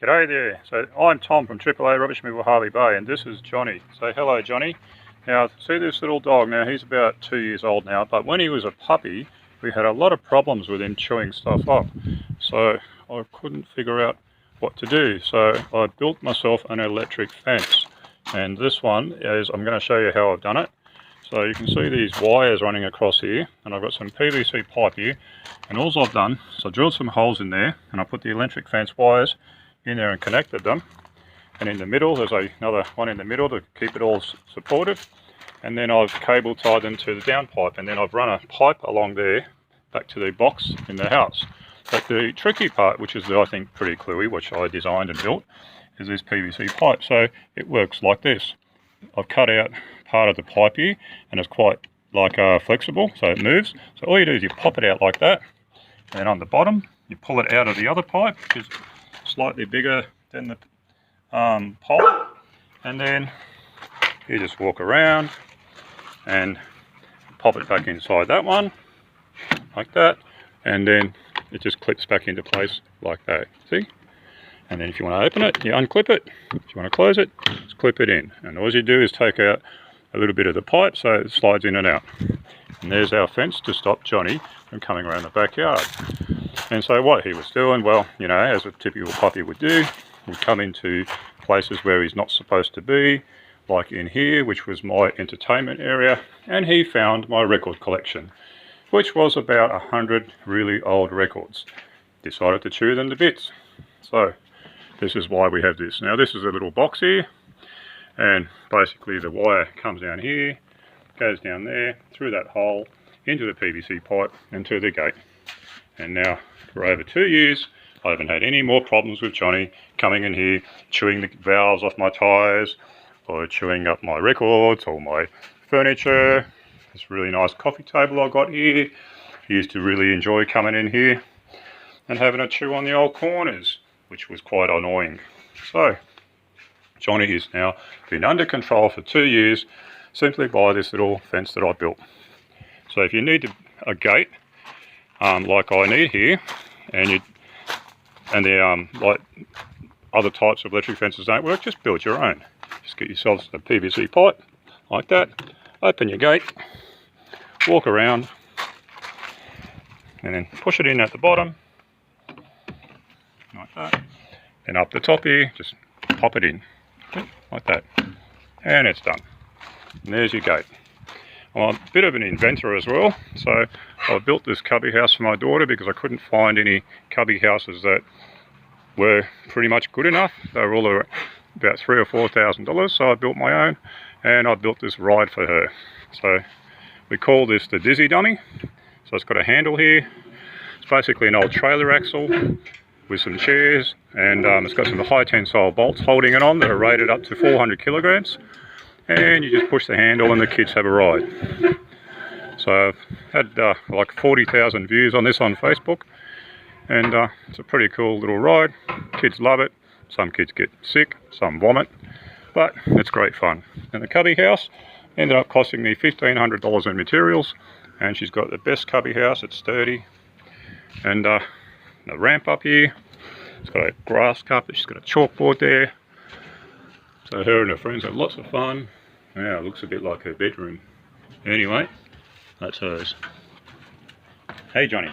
G'day there. So I'm Tom from AAA Rubbish Removal Harley Bay, and this is Johnny. Say hello, Johnny. Now, see this little dog? Now, he's about 2 years old now, but when he was a puppy, we had a lot of problems with him chewing stuff up. So I couldn't figure out what to do. So I built myself an electric fence. And this one is, I'm going to show you how I've done it. So you can see these wires running across here, and I've got some PVC pipe here. And all I've done is I drilled some holes in there, and I put the electric fence wires in there and connected them, and in the middle there's another one in the middle to keep it all supported, and then I've cable tied them to the downpipe, and then I've run a pipe along there back to the box in the house. But the tricky part, which is I think pretty cluey, which I designed and built, is this PVC pipe. So it works like this. I've cut out part of the pipe here, and it's quite like flexible, so it moves. So all you do is you pop it out like that, and on the bottom you pull it out of the other pipe, which is slightly bigger than the pipe, and then you just walk around and pop it back inside that one like that, and then it just clips back into place like that, see? And then if you want to open it, you unclip it. If you want to close it, just clip it in, and all you do is take out a little bit of the pipe so it slides in and out. And there's our fence to stop Johnny from coming around the backyard. And so what he was doing, well, you know, as a typical puppy would do, he'd come into places where he's not supposed to be, like in here, which was my entertainment area, and he found my record collection, which was about 100 really old records. Decided to chew them to bits. So this is why we have this. Now this is a little box here, and basically the wire comes down here, goes down there, through that hole, into the PVC pipe, and to the gate. And now, for over 2 years, I haven't had any more problems with Johnny coming in here, chewing the valves off my tyres, or chewing up my records, or my furniture. This really nice coffee table I got here. He used to really enjoy coming in here and having a chew on the old corners, which was quite annoying. So, Johnny has now been under control for 2 years, simply by this little fence that I built. So if you need a gate, like I need here, and like other types of electric fences don't work, just build your own. Just get yourselves a PVC pipe like that, open your gate, walk around, and then push it in at the bottom like that, and up the top here just pop it in like that, and it's done. And there's your gate. I'm a bit of an inventor as well, so I built this cubby house for my daughter because I couldn't find any cubby houses that were pretty much good enough. They were all about $3,000 or $4,000, so I built my own, and I built this ride for her. So we call this the Dizzy Dummy. So it's got a handle here. It's basically an old trailer axle with some chairs, and it's got some high tensile bolts holding it on that are rated up to 400 kilograms. And you just push the handle and the kids have a ride. So I've had like 40,000 views on this on Facebook, and it's a pretty cool little ride. Kids love it. Some kids get sick, some vomit, but it's great fun. And the cubby house ended up costing me $1,500 in materials, and she's got the best cubby house. It's sturdy, and the ramp up here, it's got a grass carpet, she's got a chalkboard there. So her and her friends have lots of fun. Yeah, it looks a bit like her bedroom. Anyway, that's hers. Hey Johnny.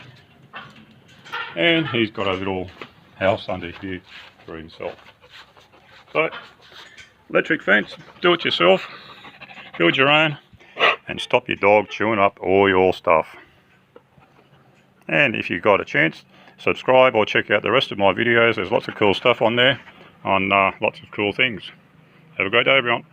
And he's got a little house under here for himself. So, electric fence, do it yourself, build your own, and stop your dog chewing up all your stuff. And if you've got a chance, subscribe or check out the rest of my videos. There's lots of cool stuff on there, on lots of cool things. Have a great day, everyone.